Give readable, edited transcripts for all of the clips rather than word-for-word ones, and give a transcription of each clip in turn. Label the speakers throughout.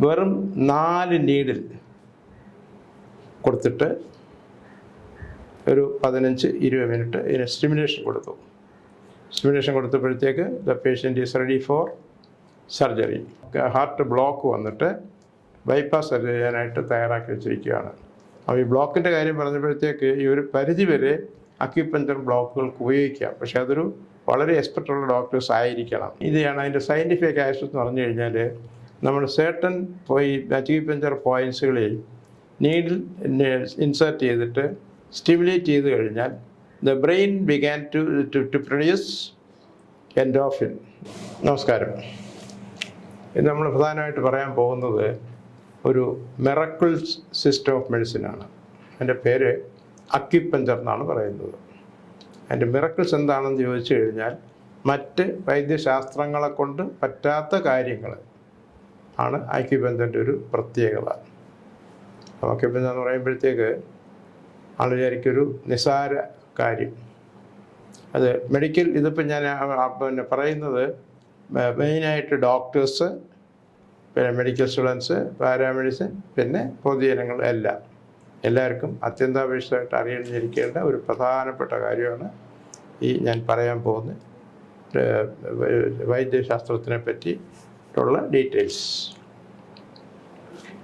Speaker 1: വെറും 4 നീഡിൽ കൊടുത്തിട്ട് ഒരു 15-20 മിനിറ്റ് ഇതിന് സ്റ്റിമുലേഷൻ കൊടുത്തു. സ്റ്റിമുലേഷൻ കൊടുത്തപ്പോഴത്തേക്ക് the patient is ready for surgery. Heart block വന്നിട്ട് ബൈപ്പാസ് സർജറി ചെയ്യാനായിട്ട് തയ്യാറാക്കി വെച്ചിരിക്കുകയാണ്. അപ്പോൾ ഈ ബ്ലോക്കിൻ്റെ കാര്യം പറഞ്ഞപ്പോഴത്തേക്ക് ഈ ഒരു പരിധി വരെ അക്യുപഞ്ചർ ബ്ലോക്കുകൾക്ക് ഉപയോഗിക്കാം. പക്ഷേ അതൊരു വളരെ എക്സ്പെർട്ടുള്ള ഡോക്ടേഴ്സ് ആയിരിക്കണം. ഇതാണ് അതിൻ്റെ സയൻറ്റിഫിക് ആക്സസ് എന്ന് പറഞ്ഞു കഴിഞ്ഞാൽ നമ്മൾ സേർട്ടൺ അക്യുപഞ്ചർ പോയിൻറ്റ്സുകളിൽ നീഡിൽ ഇൻസേർട്ട് ചെയ്തിട്ട് സ്റ്റിമുലേറ്റ് ചെയ്ത് കഴിഞ്ഞാൽ the brain began to produce endorphin. നമസ്കാരം. ഇത് നമ്മൾ പ്രധാനമായിട്ട് പറയാൻ പോകുന്നത് ഒരു മിറക്കിൾ സിസ്റ്റം ഓഫ് മെഡിസിനാണ്. അതിൻ്റെ പേര് അക്യുപഞ്ചർ എന്നാണ് പറയുന്നത്. അതിൻ്റെ മിറക്കിൾസ് എന്താണെന്ന് ചോദിച്ചു കഴിഞ്ഞാൽ മറ്റ് വൈദ്യശാസ്ത്രങ്ങളെ കൊണ്ട് പറ്റാത്ത കാര്യങ്ങൾ ആണ് അക്യുപഞ്ചറിൻ്റെ ഒരു പ്രത്യേകത. അക്യുപഞ്ചർ എന്ന് പറയുമ്പോഴത്തേക്ക് ആൾ വിചാരിക്കൊരു നിസ്സാര കാര്യം. അത് മെഡിക്കൽ ഇതിപ്പോൾ ഞാൻ പറയുന്നത് മെയിനായിട്ട് ഡോക്ടേഴ്സ്, പിന്നെ മെഡിക്കൽ സ്റ്റുഡൻസ്, പാരാമെഡിസിൻ, പിന്നെ പൊതുജനങ്ങൾ എല്ലാവർക്കും അത്യന്താപേക്ഷിതമായിട്ട് അറിഞ്ഞിരിക്കേണ്ട ഒരു പ്രധാനപ്പെട്ട കാര്യമാണ് ഈ ഞാൻ പറയാൻ പോകുന്ന വൈദ്യശാസ്ത്രത്തിനെ പറ്റിയിട്ടുള്ള ഡീറ്റെയിൽസ്.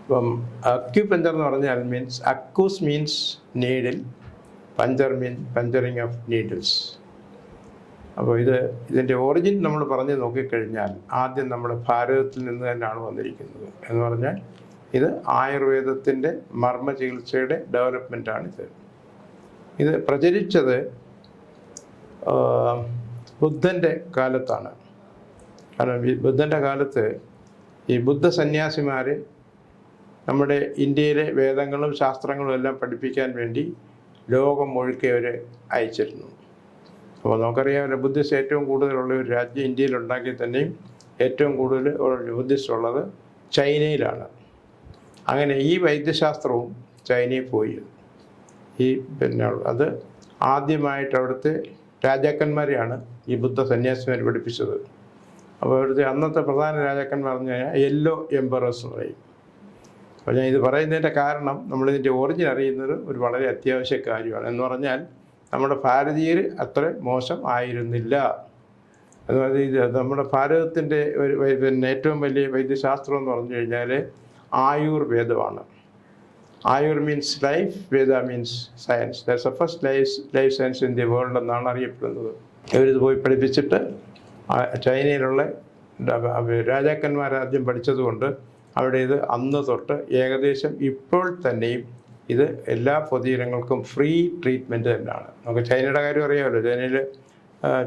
Speaker 1: ഇപ്പം അക്യുപഞ്ചർ എന്ന് പറഞ്ഞാൽ acus means needle, puncture puncturing of needles. അപ്പോൾ ഇതിൻ്റെ ഒറിജിൻ നമ്മൾ പറഞ്ഞ് നോക്കിക്കഴിഞ്ഞാൽ ആദ്യം നമ്മുടെ ഭാരതത്തിൽ നിന്ന് തന്നെയാണ് വന്നിരിക്കുന്നത്. എന്ന് പറഞ്ഞാൽ ഇത് ആയുർവേദത്തിൻ്റെ മർമ്മ ചികിത്സയുടെ ഡെവലപ്മെൻറ്റാണിത്. ഇത് പ്രചരിച്ചത് ബുദ്ധൻ്റെ കാലത്താണ്. കാരണം ഈ ബുദ്ധൻ്റെ കാലത്ത് ഈ ബുദ്ധ സന്യാസിമാർ നമ്മുടെ ഇന്ത്യയിലെ വേദങ്ങളും ശാസ്ത്രങ്ങളും എല്ലാം പഠിപ്പിക്കാൻ വേണ്ടി ലോകം മുഴുക്കെ അവർ അയച്ചിരുന്നു. അപ്പോൾ നമുക്കറിയാമല്ലോ, ബുദ്ധിസ്റ്റ് ഏറ്റവും കൂടുതലുള്ള ഒരു രാജ്യം ഇന്ത്യയിലുണ്ടാക്കി തന്നെയും ഏറ്റവും കൂടുതൽ ബുദ്ധിസ്റ്റ് ഉള്ളത് ചൈനയിലാണ്. അങ്ങനെ ഈ വൈദ്യശാസ്ത്രവും ചൈനയിൽ പോയി. അത് ആദ്യമായിട്ട് അവിടുത്തെ രാജാക്കന്മാരെയാണ് ഈ ബുദ്ധ സന്യാസിമാർ പഠിപ്പിച്ചത്. അപ്പോൾ അവിടുത്തെ അന്നത്തെ പ്രധാന രാജാക്കന്മാർ പറഞ്ഞു കഴിഞ്ഞാൽ യെല്ലോ എംപറേഴ്സ് എന്ന് പറയും. അപ്പോൾ ഞാൻ ഇത് പറയുന്നതിൻ്റെ കാരണം നമ്മളിതിൻ്റെ ഒറിജിൻ അറിയുന്നത് ഒരു വളരെ അത്യാവശ്യ കാര്യമാണ്. എന്ന് പറഞ്ഞാൽ നമ്മുടെ ഭാരതീയർ അത്ര മോശം ആയിരുന്നില്ല. എന്ന് പറഞ്ഞാൽ നമ്മുടെ ഭാരതത്തിൻ്റെ പിന്നെ ഏറ്റവും വലിയ വൈദ്യശാസ്ത്രം എന്ന് പറഞ്ഞു കഴിഞ്ഞാൽ ആയുർവേദമാണ്. Ayur means life, veda means science. That's the first life science in the world എന്നാണ് അറിയപ്പെടുന്നത്. ഇവരിത് പോയി പഠിപ്പിച്ചിട്ട് ചൈനയിലുള്ള രാജാക്കന്മാരാദ്യം പഠിച്ചതുകൊണ്ട് അവിടെ ഇത് അന്ന് തൊട്ട് ഏകദേശം ഇപ്പോൾ തന്നെയും ഇത് എല്ലാ പൊതുജനങ്ങൾക്കും ഫ്രീ ട്രീറ്റ്മെൻറ്റ് തന്നെയാണ്. നമുക്ക് ചൈനയുടെ കാര്യം അറിയാമല്ലോ.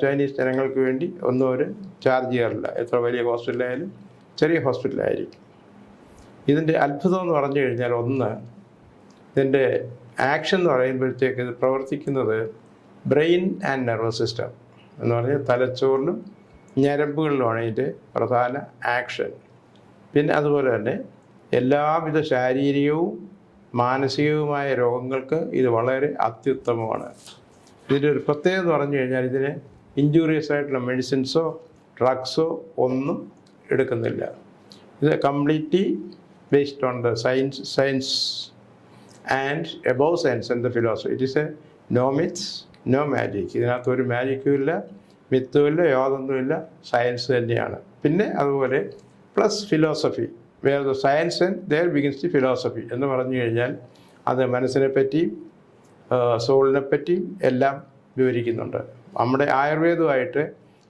Speaker 1: ചൈനീസ് ജനങ്ങൾക്ക് വേണ്ടി ഒന്നും ഒരു ചാർജ് ചെയ്യാറില്ല. എത്ര വലിയ ഹോസ്പിറ്റലായാലും ചെറിയ ഹോസ്പിറ്റലായിരിക്കും. ഇതിൻ്റെ അത്ഭുതം എന്ന് പറഞ്ഞു കഴിഞ്ഞാൽ ഇതിൻ്റെ ആക്ഷൻ എന്ന് പറയുമ്പോഴത്തേക്ക് ഇത് പ്രവർത്തിക്കുന്നത് ബ്രെയിൻ ആൻഡ് നെർവസ് സിസ്റ്റം എന്ന് പറഞ്ഞാൽ തലച്ചോറിലും ഞരമ്പുകളിലുമാണ് ഇതിൻ്റെ പ്രധാന ആക്ഷൻ. പിന്നെ അതുപോലെ തന്നെ എല്ലാവിധ ശാരീരികവും മാനസികവുമായ രോഗങ്ങൾക്ക് ഇത് വളരെ അത്യുത്തമമാണ്. ഇതിൻ്റെ ഒരു പ്രത്യേകത എന്ന് പറഞ്ഞു കഴിഞ്ഞാൽ ഇതിന് ഇഞ്ചൂറിയസ് ആയിട്ടുള്ള മെഡിസിൻസോ ഡ്രഗ്സോ ഒന്നും എടുക്കുന്നില്ല. ഇത് completely based on the science and above science and the philosophy. It is a no myths, no magic. ഇതിനകത്ത് ഒരു മാജിക്കും ഇല്ല, മിത്തും ഇല്ല, യാതൊന്നുമില്ല, സയൻസ് തന്നെയാണ്. പിന്നെ അതുപോലെ plus philosophy. Where the science and there begins the philosophy എന്ന് പറഞ്ഞു കഴിഞ്ഞാൽ അത് മനസ്സിനെ പറ്റിയും സോളിനെ പറ്റിയും എല്ലാം വിവരിക്കുന്നുണ്ട്. നമ്മുടെ ആയുർവേദമായിട്ട്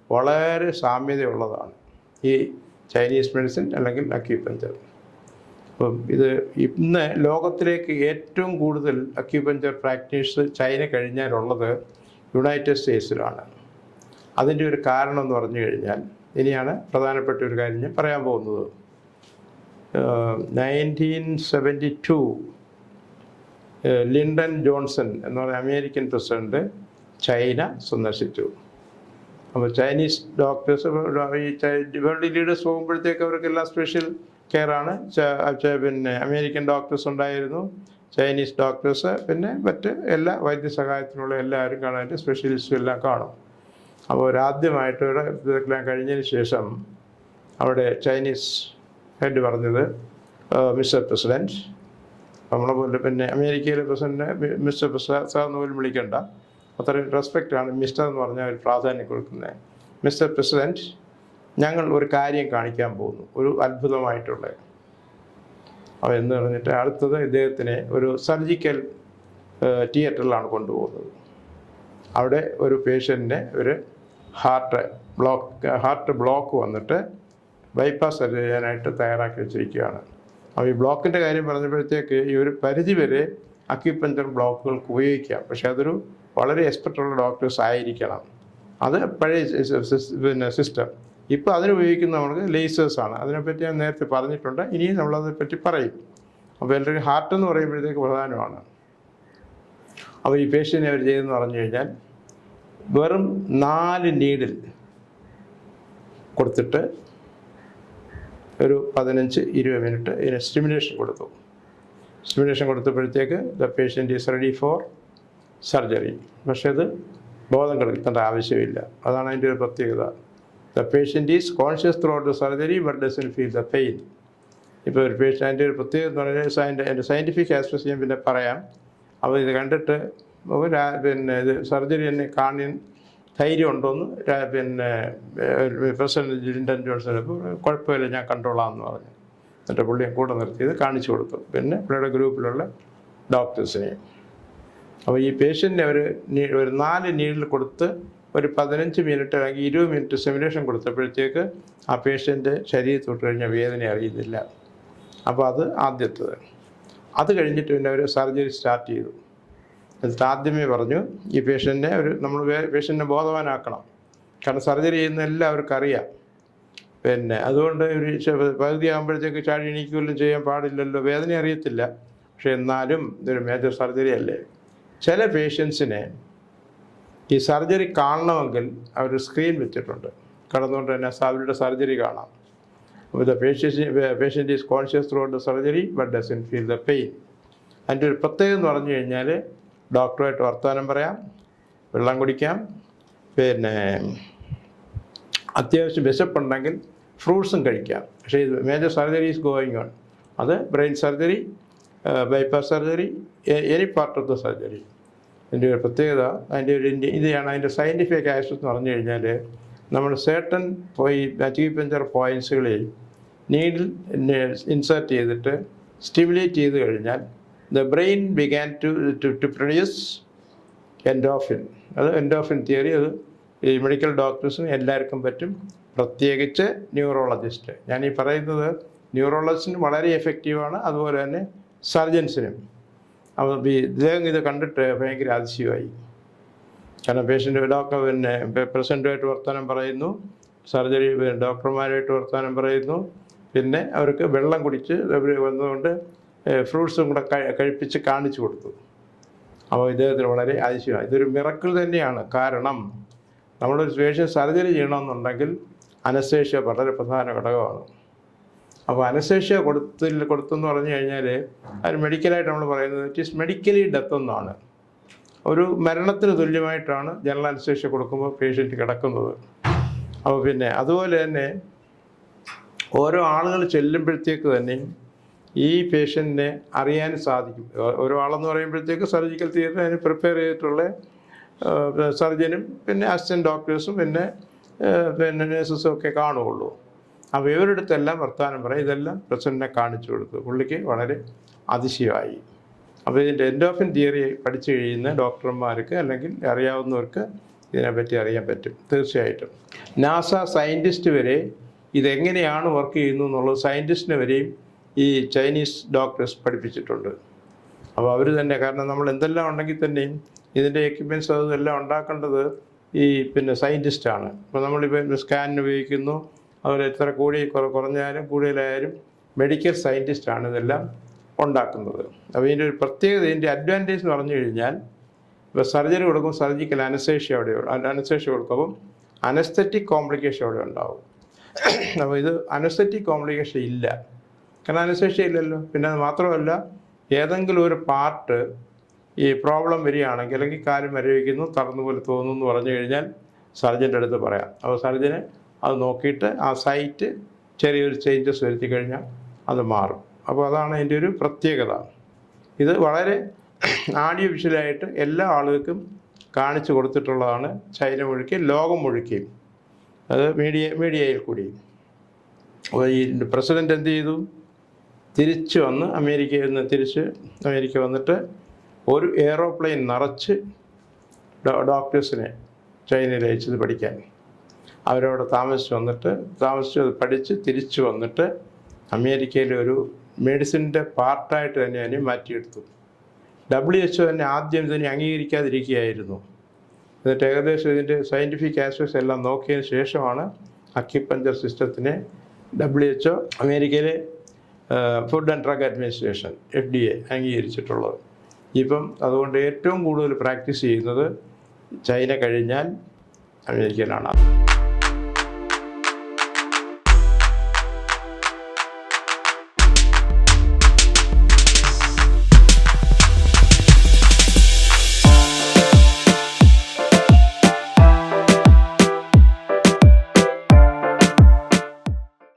Speaker 1: വളരെ സാമ്യതയുള്ളതാണ് ഈ ചൈനീസ് മെഡിസിൻ അല്ലെങ്കിൽ അക്യുപഞ്ചർ. അപ്പം ഇത് ഇന്ന് ലോകത്തിലേക്ക് ഏറ്റവും കൂടുതൽ അക്യുപഞ്ചർ പ്രാക്ടീസ് ചൈന കഴിഞ്ഞാലുള്ളത് യുണൈറ്റഡ് സ്റ്റേറ്റ്സിലാണ്. അതിൻ്റെ ഒരു കാരണം എന്ന് പറഞ്ഞു കഴിഞ്ഞാൽ ഇനിയാണ് പ്രധാനപ്പെട്ട ഒരു കാര്യം ഞാൻ പറയാൻ പോകുന്നത്. 1972 ലിൻഡൻ ജോൺസൺ എന്ന് പറയുന്ന അമേരിക്കൻ പ്രസിഡന്റ് ചൈന സന്ദർശിച്ചു. അപ്പോൾ ചൈനീസ് ഡോക്ടേഴ്സ് ഈ വേൾഡ് ലീഡേഴ്സ് പോകുമ്പോഴത്തേക്ക് അവർക്കെല്ലാം സ്പെഷ്യൽ കെയറാണ്. പിന്നെ അമേരിക്കൻ ഡോക്ടേഴ്സ് ഉണ്ടായിരുന്നു, ചൈനീസ് ഡോക്ടേഴ്സ്, പിന്നെ മറ്റ് എല്ലാ വൈദ്യസഹായത്തിനുള്ള എല്ലാവരും കാണാനായിട്ട് സ്പെഷ്യലിസ്റ്റും എല്ലാം കാണും. അപ്പോൾ ഒരാദ്യമായിട്ട് ഇതെല്ലാം കഴിഞ്ഞതിന് ശേഷം അവിടെ ചൈനീസ് ഹെഡ് പറഞ്ഞത് മിസ്റ്റർ പ്രസിഡൻറ്റ്. നമ്മളെ പോലെ പിന്നെ അമേരിക്കയിലെ പ്രസിഡൻറ്റിനെ മിസ്റ്റർ പ്രസിഡന്റ് സാർ എന്ന് പോലും വിളിക്കണ്ട, അത്രയും റെസ്പെക്റ്റാണ് മിസ്റ്റർ എന്ന് പറഞ്ഞാൽ ഒരു പ്രാധാന്യം കൊടുക്കുന്നത്. മിസ്റ്റർ പ്രസിഡൻറ്റ്, ഞങ്ങൾ ഒരു കാര്യം കാണിക്കാൻ പോകുന്നു, ഒരു അത്ഭുതമായിട്ടുള്ള. അപ്പോൾ എന്ന് പറഞ്ഞിട്ട് അടുത്തത് ഇദ്ദേഹത്തിനെ ഒരു സർജിക്കൽ തിയേറ്ററിലാണ് കൊണ്ടുപോകുന്നത്. അവിടെ ഒരു പേഷ്യൻറ്റിനെ ഒരു ഹാർട്ട് ബ്ലോക്ക് വന്നിട്ട് ബൈപ്പാസ് സർജറി ചെയ്യാനായിട്ട് തയ്യാറാക്കി വെച്ചിരിക്കുകയാണ്. അപ്പോൾ ഈ ബ്ലോക്കിൻ്റെ കാര്യം പറഞ്ഞപ്പോഴത്തേക്ക് ഈ ഒരു പരിധിവരെ അക്യുപഞ്ചർ ബ്ലോക്കുകൾക്ക് ഉപയോഗിക്കാം, പക്ഷേ അതൊരു വളരെ എക്സ്പെർട്ടുള്ള ഡോക്ടേഴ്സ് ആയിരിക്കണം. അത് പഴയ പിന്നെ സിസ്റ്റം. ഇപ്പോൾ അതിനുപയോഗിക്കുന്ന നമുക്ക് ലേസേഴ്സാണ്. അതിനെപ്പറ്റി ഞാൻ നേരത്തെ പറഞ്ഞിട്ടുണ്ട്, ഇനിയും നമ്മളതിനെപ്പറ്റി പറയും. അപ്പോൾ എല്ലാവരും ഹാർട്ട് എന്ന് പറയുമ്പോഴത്തേക്ക് പ്രധാനമാണ്. അപ്പോൾ ഈ പേഷ്യൻറ്റിനെ അവർ ചെയ്തെന്ന് പറഞ്ഞു കഴിഞ്ഞാൽ വെറും 4 നീഡിൽ കൊടുത്തിട്ട് ഒരു 15-20 മിനിറ്റ് ഇതിന് സ്റ്റിമുലേഷൻ കൊടുത്തു. സ്റ്റിമുലേഷൻ കൊടുത്തപ്പോഴത്തേക്ക് the patient is ready for surgery. പക്ഷേ അത് ബോധം കെടുത്തേണ്ട ആവശ്യമില്ല. അതാണ് അതിൻ്റെ ഒരു പ്രത്യേകത. The patient is conscious throughout the surgery but doesn't feel the pain. ഇപ്പോൾ ഒരു പേഷ്യൻ്റ് അതിൻ്റെ ഒരു പ്രത്യേകത എന്ന് പറഞ്ഞാൽ എൻ്റെ സയൻറ്റിഫിക് ആസ്പെക്ട് ഞാൻ പിന്നെ പറയാം. അപ്പോൾ ഇത് കണ്ടിട്ട് പിന്നെ ഇത് സർജറി തന്നെ കാണാൻ ധൈര്യം ഉണ്ടോയെന്ന് പിന്നെ പ്രസിഡന്റ് ലിൻഡൻ ജോൺസൺ കുഴപ്പമില്ല, ഞാൻ കണ്ടോളാം എന്ന് പറഞ്ഞു. എന്നിട്ട് പുള്ളിയെ കൂടെ നിർത്തിയത് കാണിച്ചു കൊടുത്തു, പിന്നെ പുള്ളിയുടെ ഗ്രൂപ്പിലുള്ള ഡോക്ടേഴ്സിനെയും. അപ്പോൾ ഈ പേഷ്യൻറ്റിനെ ഒരു 4 നീഡിൽ കൊടുത്ത് ഒരു 15 മിനിറ്റ് അല്ലെങ്കിൽ 20 മിനിറ്റ് സിമുലേഷൻ കൊടുത്തപ്പോഴത്തേക്ക് ആ പേഷ്യൻ്റ് ശരീരത്തിൽ തൊട്ട് കഴിഞ്ഞാൽ വേദന അറിയുന്നില്ല. അപ്പോൾ അത് ആദ്യത്തേത്. അത് കഴിഞ്ഞിട്ട് പിന്നെ അവർ സർജറി സ്റ്റാർട്ട് ചെയ്തു. എന്നിട്ട് ആദ്യമേ പറഞ്ഞു ഈ പേഷ്യൻറ്റിനെ നമ്മൾ പേഷ്യൻറ്റിനെ ബോധവാനാക്കണം. കാരണം സർജറി ചെയ്യുന്ന എല്ലാവർക്കും അറിയാം. പിന്നെ അതുകൊണ്ട് ഒരു പകുതി ആകുമ്പോഴത്തേക്ക് ചാടി എണീക്കുകയും ചെയ്യാൻ പാടില്ലല്ലോ, വേദന അറിയത്തില്ല. പക്ഷെ എന്നാലും ഇതൊരു മേജർ സർജറി അല്ലേ. ചില പേഷ്യൻസിനെ ഈ സർജറി കാണണമെങ്കിൽ അവർ സ്ക്രീൻ വെച്ചിട്ടുണ്ട്, കടന്നുകൊണ്ട് തന്നെ അവരുടെ സർജറി കാണാം. The patient is conscious throughout the surgery but doesn't feel the pain. അതിൻ്റെ ഒരു പ്രത്യേകത എന്ന് പറഞ്ഞു കഴിഞ്ഞാൽ ഡോക്ടറുമായിട്ട് വർത്തമാനം പറയാം, വെള്ളം കുടിക്കാം, പിന്നെ അത്യാവശ്യം വിശപ്പുണ്ടെങ്കിൽ ഫ്രൂട്ട്സും കഴിക്കാം. പക്ഷേ ഇത് major surgery is going on. അത് brain surgery, bypass surgery, any part of the surgery. അതിൻ്റെ ഒരു പ്രത്യേകത, അതിൻ്റെ ഒരു ഇതാണ് അതിൻ്റെ സയൻറ്റിഫിക് ആസ്പെക്ട് എന്ന് പറഞ്ഞു കഴിഞ്ഞാൽ നമ്മൾ സേർട്ടൺ അക്യുപഞ്ചർ പോയിൻറ്റ്സുകളിൽ നീഡിൽ ഇൻസേർട്ട് ചെയ്തിട്ട് സ്റ്റിമുലേറ്റ് ചെയ്ത് കഴിഞ്ഞാൽ the brain began to produce endorphin. അത് എൻഡോഫിൻ തിയറി, അത് ഈ മെഡിക്കൽ ഡോക്ടേഴ്സിന് എല്ലാവർക്കും പറ്റും, പ്രത്യേകിച്ച് ന്യൂറോളജിസ്റ്റ്. ഞാൻ ഈ പറയുന്നത് ന്യൂറോളജിസ്റ്റിന് വളരെ എഫക്റ്റീവാണ്, അതുപോലെ തന്നെ സർജൻസിനും. അപ്പോൾ ഇദ്ദേഹം ഇത് കണ്ടിട്ട് ഭയങ്കര അതിശയമായി. കാരണം പേഷ്യൻ്റ് ഡോക്ടർ പിന്നെ പ്രസിഡൻ്റുമായിട്ട് വർത്തമാനം പറയുന്നു, സർജറി ഡോക്ടർമാരായിട്ട് വർത്തമാനം പറയുന്നു, പിന്നെ അവർക്ക് വെള്ളം കുടിച്ച് അവർ വന്നതുകൊണ്ട് ഫ്രൂട്ട്സും കൂടെ കഴിപ്പിച്ച് കാണിച്ചു കൊടുത്തു. അപ്പോൾ ഇദ്ദേഹത്തിന് വളരെ അതിശയമാണ്. ഇതൊരു മിറക്കിൾ തന്നെയാണ്. കാരണം നമ്മളൊരു പേഷ്യൻ്റ് സർജറി ചെയ്യണമെന്നുണ്ടെങ്കിൽ അനസ്തേഷ്യ വളരെ പ്രധാന ഘടകമാണ്. അപ്പോൾ അനസ്തേഷ്യ കൊടുത്തെന്ന് പറഞ്ഞു കഴിഞ്ഞാൽ അത് മെഡിക്കലായിട്ട് നമ്മൾ പറയുന്നത് ഇറ്റ് ഈസ് മെഡിക്കലി ഡെത്ത് എന്നാണ്. ഒരു മരണത്തിന് തുല്യമായിട്ടാണ് ജനറൽ അനസ്തേഷ്യ കൊടുക്കുമ്പോൾ പേഷ്യൻ്റ് കിടക്കുന്നത്. അപ്പോൾ പിന്നെ അതുപോലെ തന്നെ ഓരോ ആളുകൾ ചെല്ലുമ്പോഴത്തേക്ക് തന്നെ ഈ പേഷ്യൻറ്റിനെ അറിയാൻ സാധിക്കും. ഓരോ ആളെന്ന് പറയുമ്പോഴത്തേക്ക് സർജിക്കൽ തിയേറ്റർ അതിന് പ്രിപ്പയർ ചെയ്തിട്ടുള്ള സർജനും പിന്നെ അസിസ്റ്റൻറ്റ് ഡോക്ടേഴ്സും പിന്നെ നഴ്സസും ഒക്കെ കാണുകയുള്ളൂ. അപ്പോൾ ഇവരുടെ അടുത്തെല്ലാം വർത്തമാനം പറയും. ഇതെല്ലാം പ്രസിഡൻറ്റിനെ കാണിച്ചു കൊടുത്തു. പുള്ളിക്ക് വളരെ അതിശയമായി. അപ്പോൾ ഇതിൻ്റെ എൻഡോഫിൻ തിയറി പഠിച്ചു കഴിയുന്ന ഡോക്ടർമാർക്ക് അല്ലെങ്കിൽ അറിയാവുന്നവർക്ക് ഇതിനെപ്പറ്റി അറിയാൻ പറ്റും തീർച്ചയായിട്ടും. നാസ സയൻറ്റിസ്റ്റ് വരെ ഇതെങ്ങനെയാണ് വർക്ക് ചെയ്യുന്നു എന്നുള്ളത് സയൻറ്റിസ്റ്റിനെ വരെയും ഈ ചൈനീസ് ഡോക്ടേഴ്സ് പഠിപ്പിച്ചിട്ടുണ്ട്. അപ്പോൾ അവർ തന്നെ, കാരണം നമ്മൾ എന്തെല്ലാം ഉണ്ടെങ്കിൽ തന്നെയും ഇതിൻ്റെ എക്യുപ്മെൻറ്റ്സ് അതെല്ലാം ഉണ്ടാക്കേണ്ടത് ഈ പിന്നെ സയൻറ്റിസ്റ്റാണ്. ഇപ്പോൾ നമ്മളിപ്പോൾ സ്കാനിന് ഉപയോഗിക്കുന്നു, അവർ എത്ര കുറഞ്ഞാലും കൂടുതലായാലും മെഡിക്കൽ സയൻറ്റിസ്റ്റാണ് ഇതെല്ലാം ഉണ്ടാക്കുന്നത്. അപ്പോൾ ഇതിൻ്റെ ഒരു പ്രത്യേകത, ഇതിൻ്റെ അഡ്വാൻറ്റേജ് എന്ന് പറഞ്ഞു കഴിഞ്ഞാൽ ഇപ്പോൾ സർജറി കൊടുക്കുമ്പോൾ സർജിക്കൽ അനസ്തേഷ്യ കൊടുക്കുമ്പോൾ അനസ്തെറ്റിക് കോംപ്ലിക്കേഷൻ അവിടെ ഉണ്ടാവും. അപ്പോൾ ഇത് അനസ്തെറ്റിക് കോംപ്ലിക്കേഷൻ ഇല്ല, കാരണം അനസ്തേഷ്യ ഇല്ലല്ലോ. പിന്നെ അത് മാത്രമല്ല, ഏതെങ്കിലും ഒരു പാർട്ട് ഈ പ്രോബ്ലം വരികയാണെങ്കിൽ അല്ലെങ്കിൽ കാര്യം മരവിക്കുന്നു, തളർന്നു പോലെ തോന്നുന്നു എന്ന് പറഞ്ഞു കഴിഞ്ഞാൽ സർജൻ്റെ അടുത്ത് പറയാം. അപ്പോൾ സർജന് അത് നോക്കിയിട്ട് ആ സൈറ്റ് ചെറിയൊരു ചേഞ്ചസ് വരുത്തി കഴിഞ്ഞാൽ അത് മാറും. അപ്പോൾ അതാണ് അതിൻ്റെ ഒരു പ്രത്യേകത. ഇത് വളരെ ആഡിയോ വിഷ്വലായിട്ട് എല്ലാ ആളുകൾക്കും കാണിച്ചു കൊടുത്തിട്ടുള്ളതാണ്, ചൈന ഒഴികെ ലോകം ഒഴികെ, അത് മീഡിയയിൽ കൂടി. അപ്പോൾ ഈ പ്രസിഡൻ്റ് എന്ത് ചെയ്തു, തിരിച്ച് വന്ന് അമേരിക്ക വന്നിട്ട് ഒരു എയ്റോപ്ലെയിൻ നിറച്ച് ഡോക്ടേഴ്സിനെ ചൈനയിൽ അയച്ചത് പഠിക്കാൻ. അവരവിടെ താമസിച്ച് പഠിച്ച് തിരിച്ചു വന്നിട്ട് അമേരിക്കയിലെ ഒരു മെഡിസിൻ്റെ പാർട്ടായിട്ട് തന്നെ അതിനെ മാറ്റിയെടുത്തു. WHO തന്നെ ആദ്യം ഇതിനെ അംഗീകരിക്കാതിരിക്കുകയായിരുന്നു. എന്നിട്ട് ഏകദേശം ഇതിൻ്റെ സയൻറ്റിഫിക് ആസ്പെക്ട്സ് എല്ലാം നോക്കിയതിന് ശേഷമാണ് അക്യുപഞ്ചർ സിസ്റ്റത്തിനെ WHO, അമേരിക്കയിലെ food and drug administration FDA അംഗീകരിച്ചിട്ടുള്ളത്. ഇപ്പം അതുകൊണ്ട് ഏറ്റവും കൂടുതൽ പ്രാക്ടീസ് ചെയ്യുന്നത് ചൈന കഴിഞ്ഞാൽ അമേരിക്കയിലാണ്.